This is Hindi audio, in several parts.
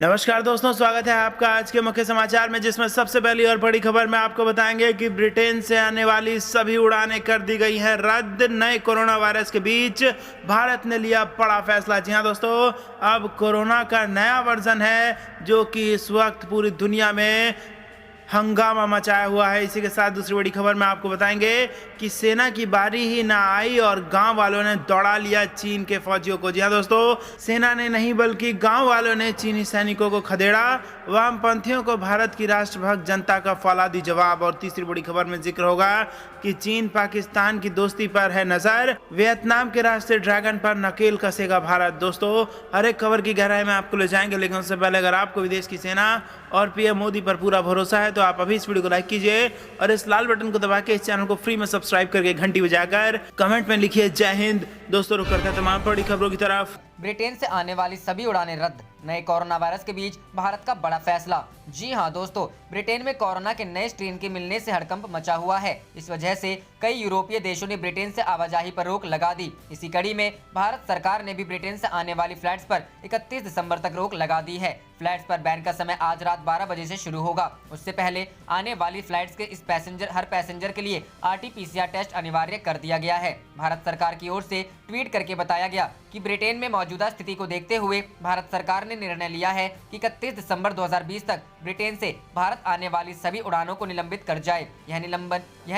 नमस्कार दोस्तों, स्वागत है आपका आज के मुख्य समाचार में, जिसमें सबसे पहली और बड़ी खबर में आपको बताएंगे कि ब्रिटेन से आने वाली सभी उड़ानें कर दी गई हैं रद्द। नए कोरोना वायरस के बीच भारत ने लिया बड़ा फैसला। जी हां दोस्तों, अब कोरोना का नया वर्जन है जो कि इस वक्त पूरी दुनिया में हंगामा मचाया हुआ है। इसी के साथ दूसरी बड़ी खबर में आपको बताएंगे कि सेना की बारी ही ना आई और गांव वालों ने दौड़ा लिया चीन के फौजियों को। जी हाँ दोस्तों, सेना ने नहीं बल्कि गांव वालों ने चीनी सैनिकों को खदेड़ा। वामपंथियों को भारत की राष्ट्रभक्त जनता का फौलादी जवाब। और तीसरी बड़ी खबर में जिक्र होगा कि चीन पाकिस्तान की दोस्ती पर है नजर, वियतनाम के रास्ते ड्रैगन पर नकेल कसेगा भारत। दोस्तों, हर एक खबर की गहराई में आपको ले जाएंगे, लेकिन उससे पहले अगर आपको विदेश की सेना और पीएम मोदी पर पूरा भरोसा है तो आप अभी इस वीडियो को लाइक कीजिए और इस लाल बटन को दबा के इस चैनल को फ्री में सब्सक्राइब करके घंटी बजाकर कमेंट में लिखिए जय हिंद। दोस्तों, रुक करते हैं तमाम बड़ी खबरों की तरफ। ब्रिटेन से आने वाली सभी उड़ानें रद्द। नए कोरोना वायरस के बीच भारत का बड़ा फैसला। जी हां दोस्तों, ब्रिटेन में कोरोना के नए स्ट्रेन के मिलने से हड़कंप मचा हुआ है। इस वजह से कई यूरोपीय देशों ने ब्रिटेन से आवाजाही पर रोक लगा दी। इसी कड़ी में भारत सरकार ने भी ब्रिटेन से आने वाली फ्लाइट्स पर 31 दिसंबर तक रोक लगा दी है। फ्लाइट्स पर बैन का समय आज रात 12 बजे से शुरू होगा। उससे पहले आने वाली फ्लाइट्स के हर पैसेंजर के लिए RT-PCR टेस्ट अनिवार्य कर दिया गया है। भारत सरकार की ओर से ट्वीट करके बताया गया कि ब्रिटेन में मौजूदा स्थिति को देखते हुए भारत सरकार ने निर्णय लिया है कि 31 दिसंबर 2020 तक ब्रिटेन से भारत आने वाली सभी उड़ानों को निलंबित कर जाए। यह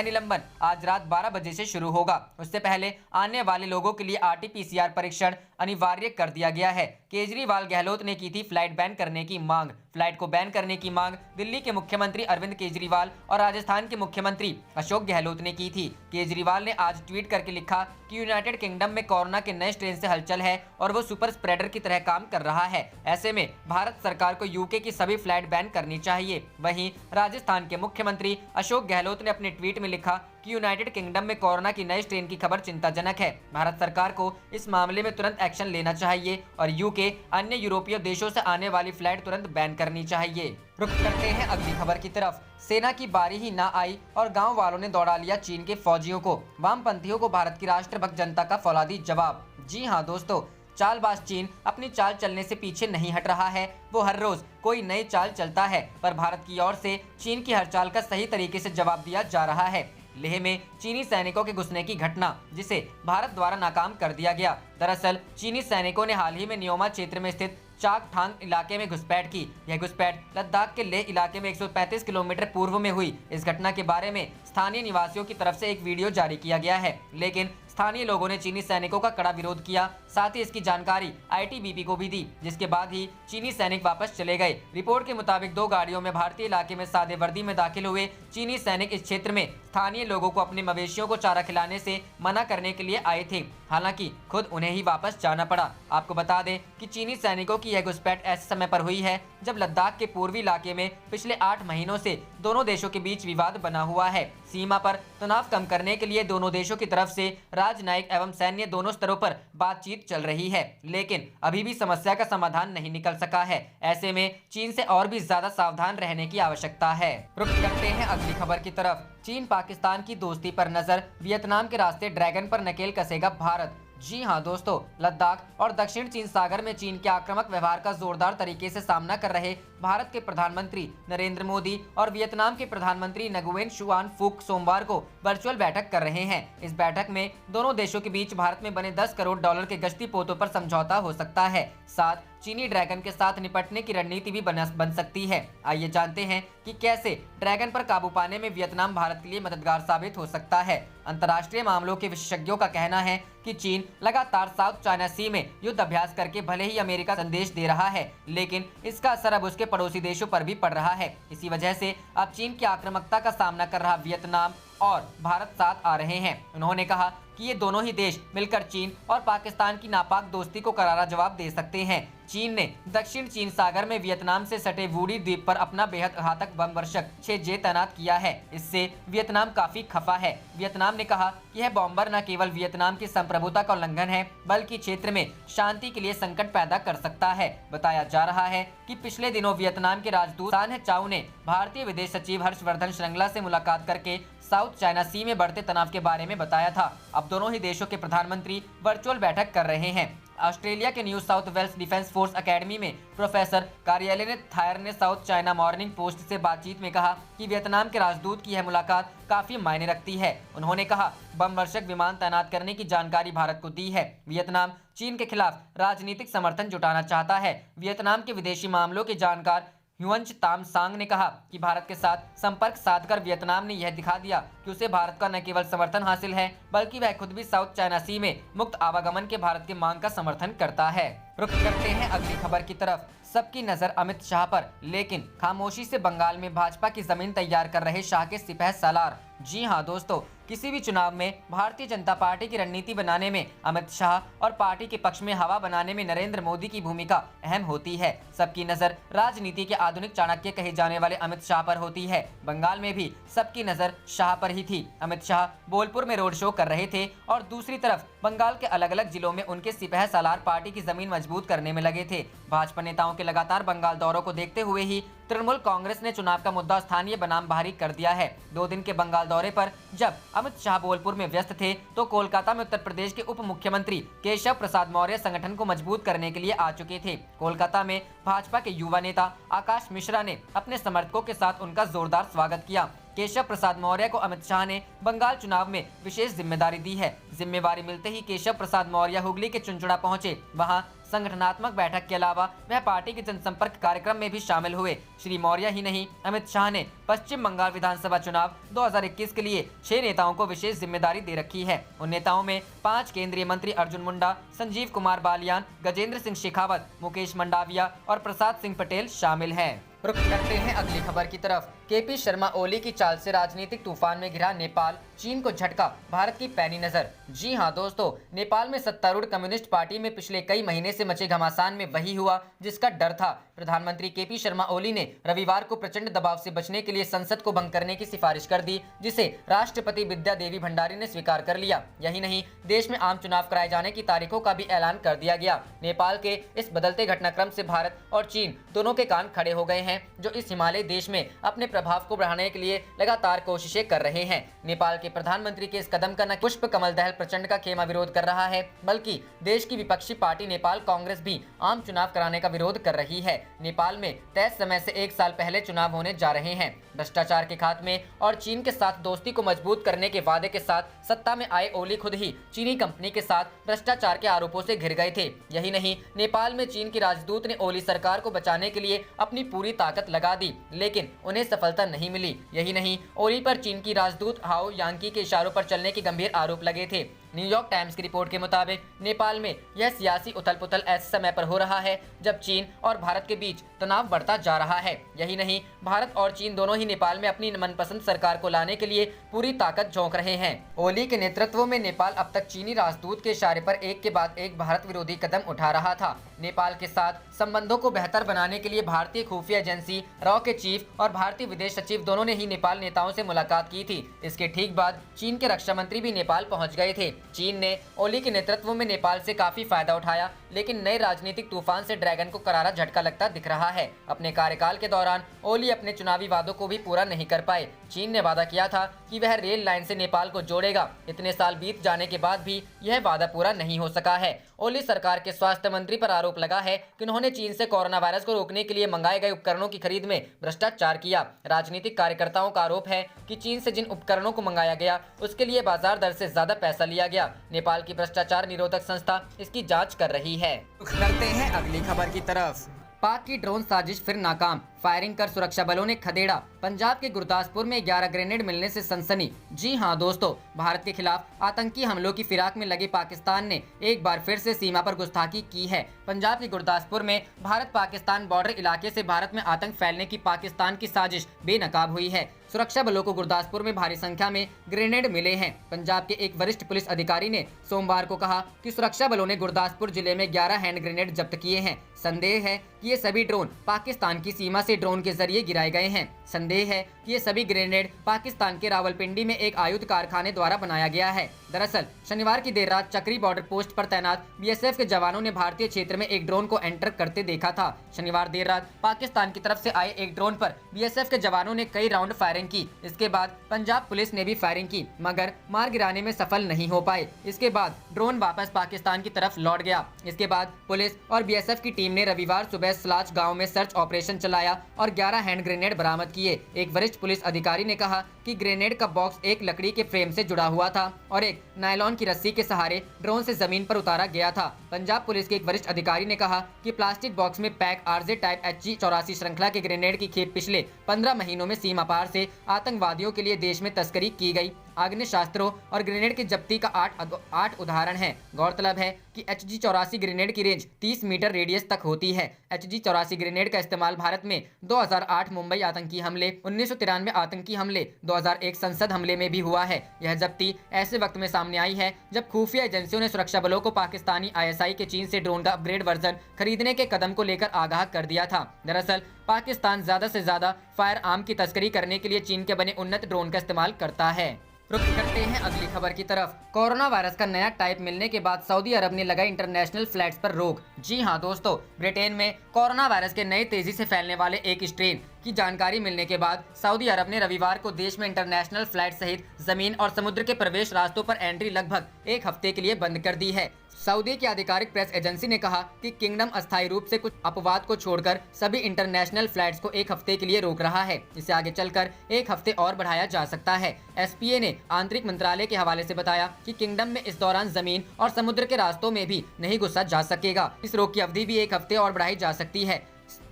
निलंबन आज रात 12 बजे से शुरू होगा। उससे पहले आने वाले लोगों के लिए RT-PCR परीक्षण अनिवार्य कर दिया गया है। केजरीवाल गहलोत ने की थी फ्लाइट बैन करने की मांग। फ्लाइट को बैन करने की मांग दिल्ली के मुख्यमंत्री अरविंद केजरीवाल और राजस्थान के मुख्यमंत्री अशोक गहलोत ने की थी। केजरीवाल ने आज ट्वीट करके लिखा कि यूनाइटेड किंगडम में कोरोना के नए स्ट्रेन से हलचल है और वो सुपर स्प्रेडर की तरह काम कर रहा है। ऐसे में भारत सरकार को यूके की सभी फ्लाइट बैन करनी चाहिए। वहीं राजस्थान के मुख्यमंत्री अशोक गहलोत ने अपने ट्वीट में लिखा कि यूनाइटेड किंगडम में कोरोना की नए स्ट्रेन की खबर चिंताजनक है। भारत सरकार को इस मामले में तुरंत एक्शन लेना चाहिए और यूके अन्य यूरोपीय देशों से आने वाली फ्लाइट तुरंत बैन करनी चाहिए। रुक करते हैं अगली खबर की तरफ। सेना की बारी ही ना आई और गांव वालों ने दौड़ा लिया चीन के फौजियों को। वामपंथियों को भारत की राष्ट्रभक्त जनता का फौलादी जवाब। जी हां दोस्तों, चालबाज चीन अपनी चाल चलने से पीछे नहीं हट रहा है। वो हर रोज कोई नई चाल चलता है, पर भारत की ओर से चीन की हर चाल का सही तरीके से जवाब दिया जा रहा है। लेह में चीनी सैनिकों के घुसने की घटना, जिसे भारत द्वारा नाकाम कर दिया गया। दरअसल चीनी सैनिकों ने हाल ही में न्योमा क्षेत्र में स्थित चाकठांग इलाके में घुसपैठ की। यह घुसपैठ लद्दाख के लेह इलाके में 135 किलोमीटर पूर्व में हुई। इस घटना के बारे में स्थानीय निवासियों की तरफ से एक वीडियो जारी किया गया है, लेकिन स्थानीय लोगों ने चीनी सैनिकों का कड़ा विरोध किया। साथ ही इसकी जानकारी ITBP को भी दी, जिसके बाद ही चीनी सैनिक वापस चले गए। रिपोर्ट के मुताबिक 2 गाड़ियों में भारतीय इलाके में सादे वर्दी में दाखिल हुए चीनी सैनिक इस क्षेत्र में स्थानीय लोगों को अपने मवेशियों को चारा खिलाने से मना करने के लिए आए थे। हालांकि खुद उन्हें ही वापस जाना पड़ा। आपको बता दें कि चीनी सैनिकों की यह घुसपैठ ऐसे समय पर हुई है जब लद्दाख के पूर्वी इलाके में पिछले 8 महीनों से दोनों देशों के बीच विवाद बना हुआ है। सीमा पर तनाव कम करने के लिए दोनों देशों की तरफ से राजनयिक एवं सैन्य दोनों स्तरों पर बातचीत चल रही है, लेकिन अभी भी समस्या का समाधान नहीं निकल सका है। ऐसे में चीन से और भी ज्यादा सावधान रहने की आवश्यकता है। रुक करते हैं अगली खबर की तरफ। चीन पाकिस्तान की दोस्ती पर नजर, वियतनाम के रास्ते ड्रैगन पर नकेल कसेगा भारत। जी हां दोस्तों, लद्दाख और दक्षिण चीन सागर में चीन के आक्रामक व्यवहार का जोरदार तरीके से सामना कर रहे भारत के प्रधानमंत्री नरेंद्र मोदी और वियतनाम के प्रधानमंत्री नगुएन शुआन फुक सोमवार को वर्चुअल बैठक कर रहे हैं। इस बैठक में दोनों देशों के बीच भारत में बने $10 करोड़ के गश्ती पोतों पर समझौता हो सकता है। साथ चीनी ड्रैगन के साथ निपटने की रणनीति भी बन सकती है। आइए जानते हैं कि कैसे ड्रैगन पर काबू पाने में वियतनाम भारत के लिए मददगार साबित हो सकता है। अंतर्राष्ट्रीय मामलों के विशेषज्ञों का कहना है कि चीन लगातार साउथ चाइना सी में युद्ध अभ्यास करके भले ही अमेरिका संदेश दे रहा है, लेकिन इसका असर अब उसके पड़ोसी देशों पर भी पड़ रहा है। इसी वजह से अब चीन की आक्रामकता का सामना कर रहा वियतनाम और भारत साथ आ रहे हैं। उन्होंने कहा कि ये दोनों ही देश मिलकर चीन और पाकिस्तान की नापाक दोस्ती को करारा जवाब दे सकते हैं। चीन ने दक्षिण चीन सागर में वियतनाम से सटे वूडी द्वीप पर अपना बेहद घातक बम वर्षक 6J तैनात किया है। इससे वियतनाम काफी खफा है। वियतनाम ने कहा कि यह बॉम्बर न केवल वियतनाम की संप्रभुता का उल्लंघन है, बल्कि क्षेत्र में शांति के लिए संकट पैदा कर सकता है। बताया जा रहा है कि पिछले दिनों वियतनाम के राजदूत सान चाउ ने भारतीय विदेश सचिव हर्षवर्धन श्रृंगला से मुलाकात करके साउथ चाइना सी में बढ़ते तनाव के बारे में बताया था। अब दोनों ही देशों के प्रधानमंत्री वर्चुअल बैठक कर रहे हैं ऑस्ट्रेलिया के New South Wales Defence Force Academy में प्रोफेसर कार्यालय थायर ने साउथ चाइना मॉर्निंग पोस्ट से बातचीत में कहा कि वियतनाम के राजदूत की यह मुलाकात काफी मायने रखती है। उन्होंने कहा, बम वर्षक विमान तैनात करने की जानकारी भारत को दी है। वियतनाम चीन के खिलाफ राजनीतिक समर्थन जुटाना चाहता है। वियतनाम के विदेशी मामलों के जानकार ह्युएन ताम सांग ने कहा कि भारत के साथ संपर्क साधकर वियतनाम ने यह दिखा दिया कि उसे भारत का न केवल समर्थन हासिल है, बल्कि वह खुद भी साउथ चाइना सी में मुक्त आवागमन के भारत की मांग का समर्थन करता है। रुख करते हैं अगली खबर की तरफ। सबकी नजर अमित शाह पर, लेकिन खामोशी से बंगाल में भाजपा की जमीन तैयार कर रहे शाह के सिपह सालार। जी हां दोस्तों, किसी भी चुनाव में भारतीय जनता पार्टी की रणनीति बनाने में अमित शाह और पार्टी के पक्ष में हवा बनाने में नरेंद्र मोदी की भूमिका अहम होती है। सबकी नजर राजनीति के आधुनिक चाणक्य कहे जाने वाले अमित शाह पर होती है। बंगाल में भी सबकी नजर शाह पर ही थी। अमित शाह बोलपुर में रोड शो कर रहे थे और दूसरी तरफ बंगाल के अलग अलग जिलों में उनके सिपह सालार पार्टी की जमीन मजबूत करने में लगे थे। भाजपा नेताओं के लगातार बंगाल दौरों को देखते हुए ही तृणमूल कांग्रेस ने चुनाव का मुद्दा स्थानीय बनाम बाहरी कर दिया है। 2 दिन के बंगाल दौरे पर जब अमित शाह बोलपुर में व्यस्त थे, तो कोलकाता में उत्तर प्रदेश के उप मुख्यमंत्री केशव प्रसाद मौर्य संगठन को मजबूत करने के लिए आ चुके थे। कोलकाता में भाजपा के युवा नेता आकाश मिश्रा ने अपने समर्थकों के साथ उनका जोरदार स्वागत किया। केशव प्रसाद मौर्य को अमित शाह ने बंगाल चुनाव में विशेष जिम्मेदारी दी है। जिम्मेवारी मिलते ही केशव प्रसाद मौर्य हुगली के चुनचुड़ा पहुंचे। वहां संगठनात्मक बैठक के अलावा वह पार्टी के जनसंपर्क कार्यक्रम में भी शामिल हुए। श्री मौर्य ही नहीं, अमित शाह ने पश्चिम बंगाल विधानसभा चुनाव 2021 के लिए 6 नेताओं को विशेष जिम्मेदारी दे रखी है। उन नेताओं में 5 केंद्रीय मंत्री अर्जुन मुंडा, संजीव कुमार बालियान, गजेंद्र सिंह शेखावत, मुकेश मंडाविया और प्रसाद सिंह पटेल शामिल हैं। रुख करते हैं अगली खबर की तरफ। केपी शर्मा ओली की चाल से राजनीतिक तूफान में घिरा नेपाल, चीन को झटका, भारत की पैनी नजर। जी हां दोस्तों, नेपाल में सत्तारूढ़ कम्युनिस्ट पार्टी में पिछले कई महीने से मचे घमासान में वही हुआ जिसका डर था। प्रधानमंत्री केपी शर्मा ओली ने रविवार को प्रचंड दबाव से बचने के लिए संसद को भंग करने की सिफारिश कर दी, जिसे राष्ट्रपति विद्या देवी भंडारी ने स्वीकार कर लिया। यही नहीं, देश में आम चुनाव कराए जाने की तारीखों का भी ऐलान कर दिया गया। नेपाल के इस बदलते घटनाक्रम से भारत और चीन दोनों के कान खड़े हो गए हैं, जो इस हिमालय देश में अपने प्रभाव को बढ़ाने के लिए लगातार कोशिशें कर रहे हैं। नेपाल के प्रधानमंत्री के इस कदम का न पुष्प कमल दहल प्रचंड का खेमा विरोध कर रहा है, बल्कि देश की विपक्षी पार्टी नेपाल कांग्रेस भी आम चुनाव कराने का विरोध कर रही है। नेपाल में तय समय से 1 साल पहले चुनाव होने जा रहे हैं। भ्रष्टाचार के खात्मे और चीन के साथ दोस्ती को मजबूत करने के वादे के साथ सत्ता में आए ओली खुद ही चीनी कंपनी के साथ भ्रष्टाचार के आरोपों से घिर गए थे। यही नहीं, नेपाल में चीन के राजदूत ने ओली सरकार को बचाने के लिए अपनी पूरी ताकत लगा दी, लेकिन उन्हें सफलता नहीं मिली। यही नहीं, ओली पर चीन की राजदूत हाओ यांकी के इशारों पर चलने के गंभीर आरोप लगे थे। न्यूयॉर्क टाइम्स की रिपोर्ट के मुताबिक नेपाल में यह सियासी उथल पुथल ऐसे समय पर हो रहा है जब चीन और भारत के बीच तनाव बढ़ता जा रहा है। यही नहीं, भारत और चीन दोनों ही नेपाल में अपनी मनपसंद सरकार को लाने के लिए पूरी ताकत झोंक रहे हैं। ओली के नेतृत्व में नेपाल अब तक चीनी राजदूत के इशारे पर एक के बाद एक भारत विरोधी कदम उठा रहा था। नेपाल के साथ संबंधों को बेहतर बनाने के लिए भारतीय खुफिया एजेंसी रॉ के चीफ और भारतीय विदेश सचिव दोनों ने ही नेपाल नेताओं से मुलाकात की थी। इसके ठीक बाद चीन के रक्षा मंत्री भी नेपाल पहुंच गए थे। चीन ने ओली के नेतृत्व में नेपाल से काफी फायदा उठाया, लेकिन नए राजनीतिक तूफान से ड्रैगन को करारा झटका लगता दिख रहा है। अपने कार्यकाल के दौरान ओली अपने चुनावी वादों को भी पूरा नहीं कर पाए। चीन ने वादा किया था कि वह रेल लाइन से नेपाल को जोड़ेगा। इतने साल बीत जाने के बाद भी यह वादा पूरा नहीं हो सका है। ओली सरकार के स्वास्थ्य मंत्री पर आरोप लगा है कि उन्होंने चीन से कोरोना वायरस को रोकने के लिए मंगाए गए उपकरणों की खरीद में भ्रष्टाचार किया। राजनीतिक कार्यकर्ताओं का आरोप है कि चीन से जिन उपकरणों को मंगाया गया उसके लिए बाजार दर से ज्यादा पैसा लिया गया। नेपाल की भ्रष्टाचार निरोधक संस्था इसकी जांच कर रही है। करते हैं अगली खबर की तरफ। पाक की ड्रोन साजिश फिर नाकाम, फायरिंग कर सुरक्षा बलों ने खदेड़ा। पंजाब के गुरदासपुर में 11 ग्रेनेड मिलने से सनसनी। जी हां दोस्तों, भारत के खिलाफ आतंकी हमलों की फिराक में लगे पाकिस्तान ने एक बार फिर से सीमा पर गुस्ताखी की है। पंजाब के गुरदासपुर में भारत पाकिस्तान बॉर्डर इलाके से भारत में आतंक फैलने की पाकिस्तान की साजिश बेनकाब हुई है। सुरक्षा बलों को गुरदासपुर में भारी संख्या में ग्रेनेड मिले हैं। पंजाब के एक वरिष्ठ पुलिस अधिकारी ने सोमवार को कहा कि सुरक्षा बलों ने गुरदासपुर जिले में 11 हैंड ग्रेनेड जब्त किए हैं। संदेह है कि ये सभी ड्रोन पाकिस्तान की सीमा से ड्रोन के जरिए गिराए गए हैं। संदेह है कि ये सभी ग्रेनेड पाकिस्तान के रावलपिंडी में एक आयुध कारखाने द्वारा बनाया गया है। दरअसल शनिवार की देर रात चक्री बॉर्डर पोस्ट पर तैनात बीएसएफ के जवानों ने भारतीय क्षेत्र में एक ड्रोन को एंटर करते देखा था। शनिवार देर रात पाकिस्तान की तरफ से आए एक ड्रोन पर बीएसएफ के जवानों ने कई राउंड फायरिंग की। इसके बाद पंजाब पुलिस ने भी फायरिंग की, मगर मार गिराने में सफल नहीं हो पाए। इसके बाद ड्रोन वापस पाकिस्तान की तरफ लौट गया। इसके बाद पुलिस और बीएसएफ की टीम ने रविवार सुबह सलाच गाँव में सर्च ऑपरेशन चलाया और 11 हैंड ग्रेनेड बरामद किए। एक वरिष्ठ पुलिस अधिकारी ने कहा कि ग्रेनेड का बॉक्स एक लकड़ी के फ्रेम से जुड़ा हुआ था और एक नायलॉन की रस्सी के सहारे ड्रोन से जमीन पर उतारा गया था। पंजाब पुलिस के एक वरिष्ठ अधिकारी ने कहा कि प्लास्टिक बॉक्स में पैक आरजे टाइप HG-84 श्रृंखला के ग्रेनेड की खेप पिछले 15 महीनों में सीमा पार से आतंकवादियों के लिए देश में तस्करी की गई आग्नेय शास्त्रों और ग्रेनेड की जब्ती का 8 उदाहरण है। गौरतलब है कि HG-84 ग्रेनेड की रेंज 30 मीटर रेडियस तक होती है। HG-84 ग्रेनेड का इस्तेमाल भारत में 2008 मुंबई आतंकी हमले, 1993 आतंकी हमले, 2001 संसद हमले में भी हुआ है। यह जब्ती ऐसे वक्त में सामने आई है जब खुफिया एजेंसियों ने सुरक्षा बलों को पाकिस्तानी ISI के चीन से ड्रोन का अपग्रेड वर्जन खरीदने के कदम को लेकर आगाह कर दिया था। दरअसल पाकिस्तान ज्यादा से ज्यादा फायर आर्म की तस्करी करने के लिए चीन के बने उन्नत ड्रोन का इस्तेमाल करता है। रुख करते हैं अगली खबर की तरफ। कोरोना वायरस का नया टाइप मिलने के बाद सऊदी अरब ने लगाई इंटरनेशनल फ्लाइट्स पर रोक। जी हां दोस्तों, ब्रिटेन में कोरोना वायरस के नए तेजी से फैलने वाले एक स्ट्रेन की जानकारी मिलने के बाद सऊदी अरब ने रविवार को देश में इंटरनेशनल फ्लाइट सहित जमीन और समुद्र के प्रवेश रास्तों पर एंट्री लगभग एक हफ्ते के लिए बंद कर दी है। सऊदी की आधिकारिक प्रेस एजेंसी ने कहा कि किंगडम अस्थायी रूप से कुछ अपवाद को छोड़कर सभी इंटरनेशनल फ्लाइट्स को एक हफ्ते के लिए रोक रहा है। इसे आगे चलकर एक हफ्ते और बढ़ाया जा सकता है। SPA ने आंतरिक मंत्रालय के हवाले से बताया कि किंगडम में इस दौरान जमीन और समुद्र के रास्तों में भी नहीं घुसा जा सकेगा। इस रोक की अवधि भी एक हफ्ते और बढ़ाई जा सकती है।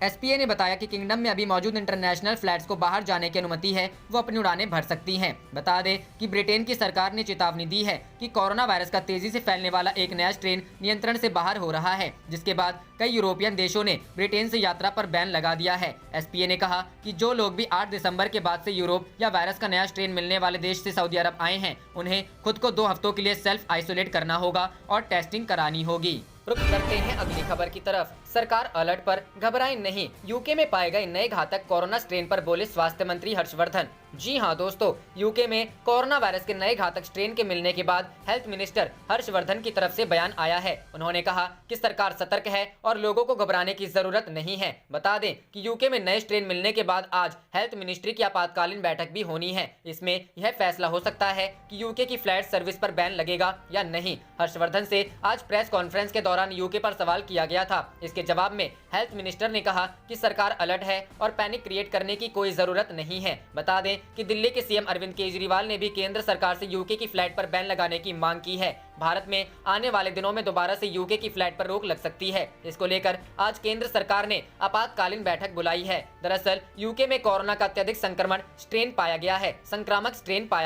SPA ने बताया कि किंगडम में अभी मौजूद इंटरनेशनल फ्लाइट्स को बाहर जाने की अनुमति है, वो अपनी उड़ानें भर सकती हैं। बता दें कि ब्रिटेन की सरकार ने चेतावनी दी है कि कोरोना वायरस का तेजी से फैलने वाला एक नया स्ट्रेन नियंत्रण से बाहर हो रहा है, जिसके बाद कई यूरोपियन देशों ने ब्रिटेन से यात्रा पर बैन लगा दिया है। SPA ने कहा कि जो लोग भी 8 दिसंबर के बाद से यूरोप या वायरस का नया स्ट्रेन मिलने वाले देश से सऊदी अरब आए हैं, उन्हें खुद को 2 हफ्तों के लिए सेल्फ आइसोलेट करना होगा और टेस्टिंग करानी होगी। रुख करते हैं अगली खबर की तरफ। सरकार अलर्ट पर, घबराएं नहीं। यूके में पाए गए नए घातक कोरोना स्ट्रेन पर बोले स्वास्थ्य मंत्री हर्षवर्धन। जी हां दोस्तों, यूके में कोरोना वायरस के नए घातक स्ट्रेन के मिलने के बाद हेल्थ मिनिस्टर हर्षवर्धन की तरफ से बयान आया है। उन्होंने कहा कि सरकार सतर्क है और लोगों को घबराने की जरूरत नहीं है। बता दें कि यूके में नए स्ट्रेन मिलने के बाद आज हेल्थ मिनिस्ट्री की आपातकालीन बैठक भी होनी है। इसमें यह फैसला हो सकता है कि यूके की फ्लाइट सर्विस पर बैन लगेगा या नहीं। हर्षवर्धन से आज प्रेस कॉन्फ्रेंस के दौरान यूके पर सवाल किया गया था। इसके जवाब में हेल्थ मिनिस्टर ने कहा कि सरकार अलर्ट है और पैनिक क्रिएट करने की कोई जरूरत नहीं है। बता दें कि दिल्ली के CM अरविंद केजरीवाल ने भी केंद्र सरकार से यूके की फ्लाइट पर बैन लगाने की मांग की है। भारत में आने वाले दिनों में दोबारा से यूके की फ्लाइट पर रोक लग सकती है। इसको लेकर आज केंद्र सरकार ने आपातकालीन बैठक बुलाई है। दरअसल यूके में कोरोना का अत्यधिक संक्रामक स्ट्रेन पाया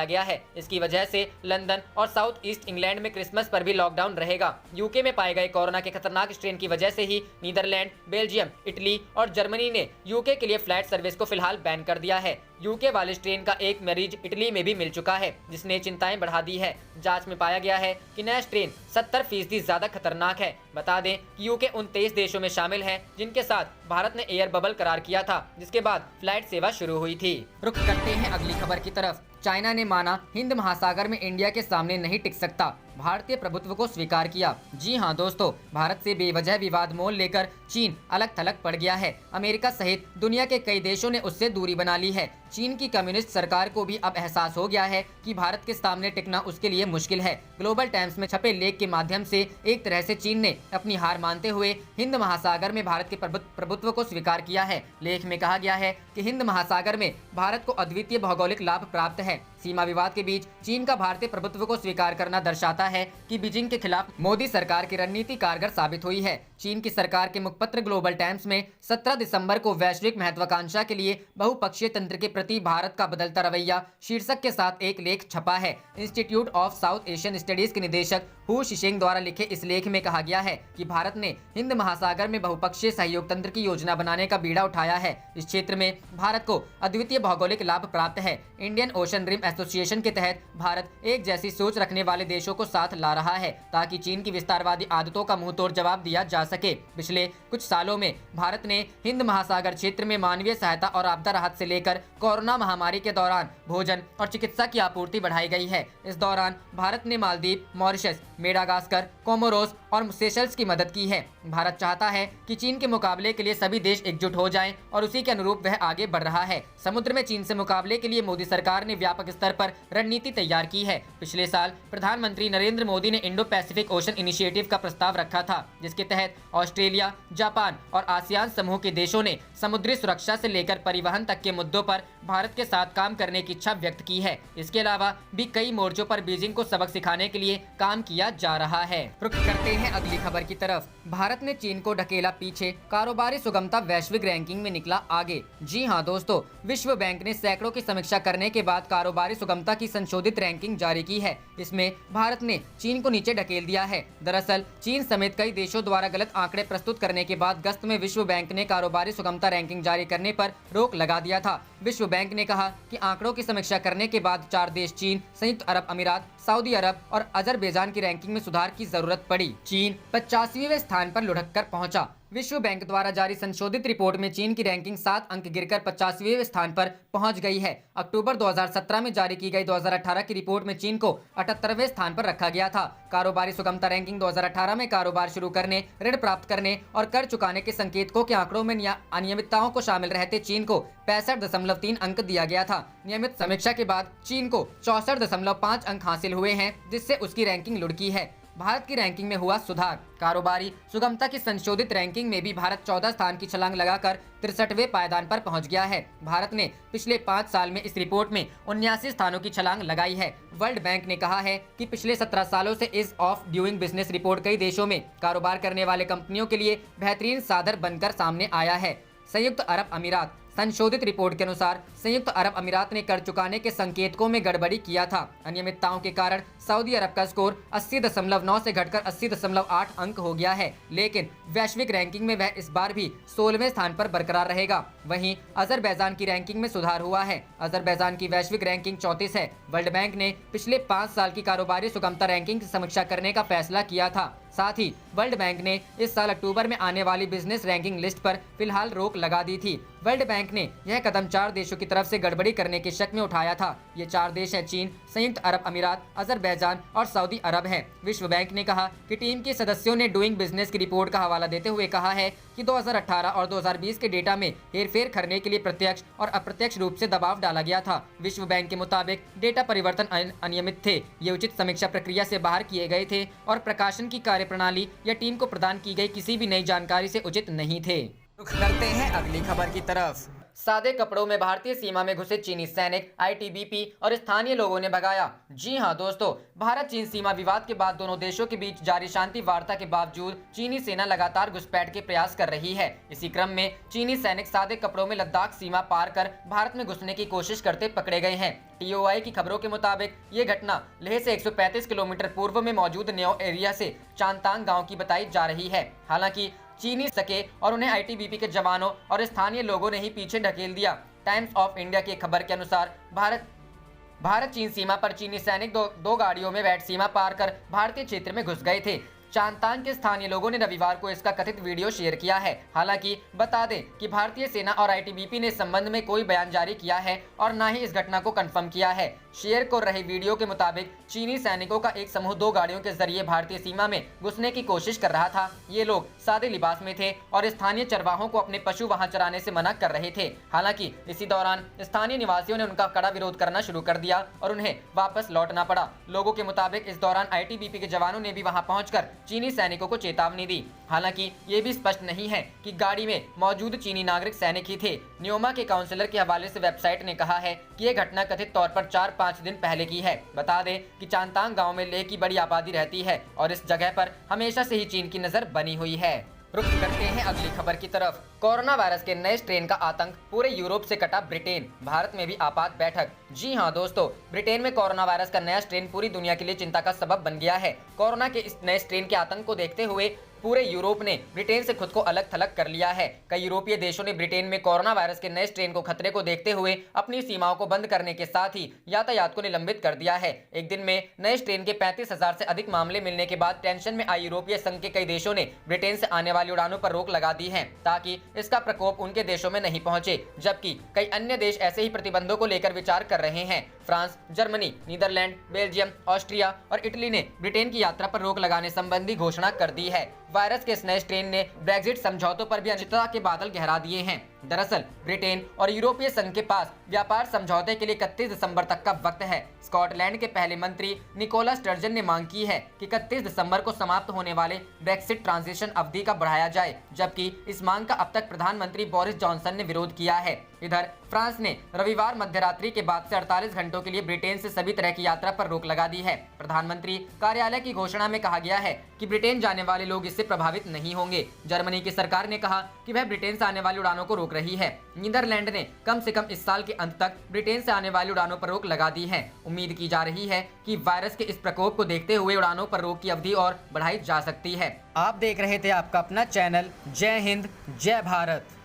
गया है। इसकी वजह से लंदन और साउथ ईस्ट इंग्लैंड में क्रिसमस पर भी लॉकडाउन रहेगा। यूके में पाए गए कोरोना के खतरनाक स्ट्रेन की वजह से ही नीदरलैंड, बेल्जियम, इटली और जर्मनी ने यूके के लिए फ्लाइट सर्विस को फिलहाल बैन कर दिया है। यूके वाले स्ट्रेन का एक मरीज इटली में भी मिल चुका है, जिसने चिंताएं बढ़ा दी है। जांच में पाया गया है कि नया स्ट्रेन 70% ज्यादा खतरनाक है। बता दें कि यूके उन 23 देशों में शामिल है जिनके साथ भारत ने एयर बबल करार किया था, जिसके बाद फ्लाइट सेवा शुरू हुई थी। रुख करते हैं अगली खबर की तरफ। चाइना ने माना हिंद महासागर में इंडिया के सामने नहीं टिक सकता, भारतीय प्रभुत्व को स्वीकार किया। जी हां दोस्तों, भारत से बेवजह विवाद मोल लेकर चीन अलग थलग पड़ गया है। अमेरिका सहित दुनिया के कई देशों ने उससे दूरी बना ली है। चीन की कम्युनिस्ट सरकार को भी अब एहसास हो गया है कि भारत के सामने टिकना उसके लिए मुश्किल है। ग्लोबल टाइम्स में छपे लेख के माध्यम से एक तरह से चीन ने अपनी हार मानते हुए हिंद महासागर में भारत के प्रभुत्व को स्वीकार किया है। लेख में कहा गया है कि हिंद महासागर में भारत को अद्वितीय भौगोलिक लाभ प्राप्त है। सीमा विवाद के बीच चीन का भारतीय प्रभुत्व को स्वीकार करना दर्शाता है कि बीजिंग के खिलाफ मोदी सरकार की रणनीति कारगर साबित हुई है। चीन की सरकार के मुखपत्र ग्लोबल टाइम्स में 17 दिसंबर को वैश्विक महत्वाकांक्षा के लिए बहुपक्षीय तंत्र के प्रति भारत का बदलता रवैया शीर्षक के साथ एक लेख छपा है। Institute of south Asian studies के निदेशक हु शिशिंग द्वारा लिखे इस लेख में कहा गया है कि भारत ने हिंद महासागर में बहुपक्षीय सहयोग तंत्र की योजना बनाने का बीड़ा उठाया है। इस क्षेत्र में भारत को अद्वितीय भौगोलिक लाभ प्राप्त है। इंडियन ओशन रिम एसोसिएशन के तहत भारत एक जैसी सोच रखने वाले देशों को साथ ला रहा है ताकि चीन की विस्तारवादी आदतों का मुंहतोड़ जवाब दिया जा सके। पिछले कुछ सालों में भारत ने हिंद महासागर क्षेत्र में मानवीय सहायता और आपदा राहत से लेकर कोरोना महामारी के दौरान भोजन और चिकित्सा की आपूर्ति बढ़ाई गई है। इस दौरान भारत ने मालदीव, मॉरिशस, मेडागास्कर, कोमोरोस और सेशल्स की मदद की है। भारत चाहता है कि चीन के मुकाबले के लिए सभी देश एकजुट हो जाएं और उसी के अनुरूप वह आगे बढ़ रहा है। समुद्र में चीन से मुकाबले के लिए मोदी सरकार ने व्यापक स्तर पर रणनीति तैयार की है। पिछले साल प्रधानमंत्री नरेंद्र मोदी ने इंडो पैसिफिक ओशन इनिशिएटिव का प्रस्ताव रखा था, जिसके तहत ऑस्ट्रेलिया, जापान और आसियान समूह के देशों ने समुद्री सुरक्षा से लेकर परिवहन तक के मुद्दों पर भारत के साथ काम करने की इच्छा व्यक्त की है। इसके अलावा भी कई मोर्चों पर बीजिंग को सबक सिखाने के लिए काम किया जा रहा है। रुख करते हैं अगली खबर की तरफ। भारत ने चीन को ढकेला पीछे, कारोबारी सुगमता वैश्विक रैंकिंग में निकला आगे। जी हां दोस्तों, विश्व बैंक ने सैकड़ों की समीक्षा करने के बाद कारोबारी सुगमता की संशोधित रैंकिंग जारी की है। इसमें भारत ने चीन को नीचे ढकेल दिया है। दरअसल चीन समेत कई देशों द्वारा गलत आंकड़े प्रस्तुत करने के बाद अगस्त में विश्व बैंक ने कारोबारी सुगमता रैंकिंग जारी करने पर रोक लगा दिया था। विश्व बैंक ने कहा कि आंकड़ों की समीक्षा करने के बाद 4 देश चीन, संयुक्त अरब अमीरात, सऊदी अरब और अजरबैजान की रैंकिंग में सुधार की जरूरत पड़ी। चीन 85वें स्थान पर लुढ़क कर पहुंचा। विश्व बैंक द्वारा जारी संशोधित रिपोर्ट में चीन की रैंकिंग 7 अंक गिरकर 85वें स्थान पर पहुंच गई है। अक्टूबर 2017 में जारी की गई 2018 की रिपोर्ट में चीन को 78वें स्थान पर रखा गया था। कारोबारी सुगमता रैंकिंग 2018 में कारोबार शुरू करने, ऋण प्राप्त करने और कर चुकाने के संकेतकों के आंकड़ों में अनियमितताओं को शामिल रहते चीन को 65.3 अंक दिया गया था। नियमित समीक्षा के बाद चीन को 64.5 अंक हासिल हुए हैं, जिससे उसकी रैंकिंग लुढ़की है। भारत की रैंकिंग में हुआ सुधार। कारोबारी सुगमता की संशोधित रैंकिंग में भी भारत 14 स्थान की छलांग लगाकर 63वें पायदान पर पहुंच गया है। भारत ने पिछले 5 साल में इस रिपोर्ट में 79 स्थानों की छलांग लगाई है। वर्ल्ड बैंक ने कहा है कि पिछले 17 सालों से ease of doing business report कई देशों में कारोबार करने वाले कंपनियों के लिए बेहतरीन साधन बनकर सामने आया है। संयुक्त अरब अमीरात। संशोधित रिपोर्ट के अनुसार संयुक्त अरब अमीरात ने कर चुकाने के संकेतकों में गड़बड़ी किया था। अनियमितताओं के कारण सऊदी अरब का स्कोर 80.9 से घटकर 80.8 अंक हो गया है, लेकिन वैश्विक रैंकिंग में वह इस बार भी 16वें स्थान पर बरकरार रहेगा। वहीं अजरबैजान की रैंकिंग में सुधार हुआ है। अजरबैजान की वैश्विक रैंकिंग 34 है। वर्ल्ड बैंक ने पिछले 5 साल की कारोबारी सुगमता रैंकिंग की समीक्षा करने का फैसला किया था। साथ ही वर्ल्ड बैंक ने इस साल अक्टूबर में आने वाली बिजनेस रैंकिंग लिस्ट पर फिलहाल रोक लगा दी थी। वर्ल्ड बैंक ने यह कदम 4 देशों की तरफ से गड़बड़ी करने के शक में उठाया था। ये 4 देश हैं चीन, संयुक्त अरब अमीरात, अजरबैजान और सऊदी अरब है। विश्व बैंक ने कहा कि टीम के सदस्यों ने डूइंग बिजनेस की रिपोर्ट का हवाला देते हुए कहा है कि 2018 और 2020 के डेटा में हेरफेर करने के लिए प्रत्यक्ष और अप्रत्यक्ष रूप से दबाव डाला गया था। विश्व बैंक के मुताबिक डेटा परिवर्तन अनियमित थे, ये उचित समीक्षा प्रक्रिया से बाहर किए गए थे और प्रकाशन की कार्यप्रणाली या टीम को प्रदान की गई किसी भी नई जानकारी से उचित नहीं थे। रुख करते हैं अगली खबर की तरफ। सादे कपड़ों में भारतीय सीमा में घुसे चीनी सैनिक, आईटीबीपी और स्थानीय लोगों ने भगाया। जी हां दोस्तों, भारत चीन सीमा विवाद के बाद दोनों देशों के बीच जारी शांति वार्ता के बावजूद चीनी सेना लगातार घुसपैठ के प्रयास कर रही है। इसी क्रम में चीनी सैनिक सादे कपड़ों में लद्दाख सीमा पार कर भारत में घुसने की कोशिश करते पकड़े गए हैं। टीओआई की खबरों के मुताबिक ये घटना लेह से 135 किलोमीटर पूर्व में मौजूद न्यो एरिया से चांगतांग गाँव की बताई जा रही है। हालांकि चीनी सके और उन्हें आईटीबीपी के जवानों और स्थानीय लोगों ने ही पीछे ढकेल दिया। टाइम्स ऑफ इंडिया की खबर के अनुसार भारत चीन सीमा पर चीनी सैनिक दो गाड़ियों में बैठ सीमा पार कर भारतीय क्षेत्र में घुस गए थे। चांगतांग के स्थानीय लोगों ने रविवार को इसका कथित वीडियो शेयर किया है। हालांकि बता दें कि भारतीय सेना और आईटीबीपी ने इस संबंध में कोई बयान जारी किया है और न ही इस घटना को कंफर्म किया है। शेयर कर रहे वीडियो के मुताबिक चीनी सैनिकों का एक समूह 2 गाड़ियों के जरिए भारतीय सीमा में घुसने की कोशिश कर रहा था। ये लोग सादे लिबास में थे और स्थानीय चरवाहों को अपने पशु वहां चराने से मना कर रहे थे। हालांकि इसी दौरान स्थानीय निवासियों ने उनका कड़ा विरोध करना शुरू कर दिया और उन्हें वापस लौटना पड़ा। लोगों के मुताबिक इस दौरान आईटीबीपी के जवानों ने भी वहां पहुंचकर चीनी सैनिकों को चेतावनी दी। हालांकि ये भी स्पष्ट नहीं है कि गाड़ी में मौजूद चीनी नागरिक सैनिक ही थे। न्योमा के काउंसलर के हवाले से वेबसाइट ने कहा है कि यह घटना कथित तौर पर 4-5 दिन पहले की है। बता दें कि चांगतांग गांव में लेह की बड़ी आबादी रहती है और इस जगह पर हमेशा से ही चीन की नजर बनी हुई है। रुख करते हैं अगली खबर की तरफ। कोरोना वायरस के नए स्ट्रेन का आतंक पूरे यूरोप से कटा ब्रिटेन, भारत में भी आपात बैठक। जी हां दोस्तों, ब्रिटेन में कोरोना वायरस का नया स्ट्रेन पूरी दुनिया के लिए चिंता का सबब बन गया है। कोरोना के इस नए स्ट्रेन के आतंक को देखते हुए पूरे यूरोप ने ब्रिटेन से खुद को अलग थलग कर लिया है। कई यूरोपीय देशों ने ब्रिटेन में कोरोना वायरस के नए स्ट्रेन को खतरे को देखते हुए अपनी सीमाओं को बंद करने के साथ ही यातायात को निलंबित कर दिया है। एक दिन में नए स्ट्रेन के 35,000 से अधिक मामले मिलने के बाद टेंशन में आई यूरोपीय संघ के कई देशों ने ब्रिटेन से आने वाली उड़ानों पर रोक लगा दी है ताकि इसका प्रकोप उनके देशों में नहीं पहुंचे, जबकि कई अन्य देश ऐसे ही प्रतिबंधों को लेकर विचार कर रहे हैं। France, Germany, Netherland, Belgium, Austria और इटली ने ब्रिटेन की यात्रा पर रोक लगाने संबंधी घोषणा कर दी है। वायरस के इस नए स्ट्रेन ने ब्रेक्जिट समझौतों पर भी अनिश्चितता के बादल गहरा दिए हैं। दरअसल ब्रिटेन और यूरोपीय संघ के पास व्यापार समझौते के लिए 31 दिसंबर तक का वक्त है। स्कॉटलैंड के पहले मंत्री निकोला स्टर्जन ने मांग की है कि 31 दिसंबर को समाप्त होने वाले ब्रेक्सिट ट्रांजिशन अवधि का बढ़ाया जाए, जबकि इस मांग का अब तक प्रधानमंत्री बोरिस जॉनसन ने विरोध किया है। इधर फ्रांस ने रविवार मध्यरात्रि के बाद से 48 घंटों के लिए ब्रिटेन से सभी तरह की यात्रा पर रोक लगा दी है। प्रधानमंत्री कार्यालय की घोषणा में कहा गया है कि ब्रिटेन जाने वाले लोग इससे प्रभावित नहीं होंगे। जर्मनी की सरकार ने कहा कि वह ब्रिटेन से आने वाली उड़ानों को रोक रही है। नीदरलैंड ने कम से कम इस साल के अंत तक ब्रिटेन से आने वाली उड़ानों पर रोक लगा दी है। उम्मीद की जा रही है कि वायरस के इस प्रकोप को देखते हुए उड़ानों पर रोक की अवधि और बढ़ाई जा सकती है। आप देख रहे थे आपका अपना चैनल जय हिंद जय भारत।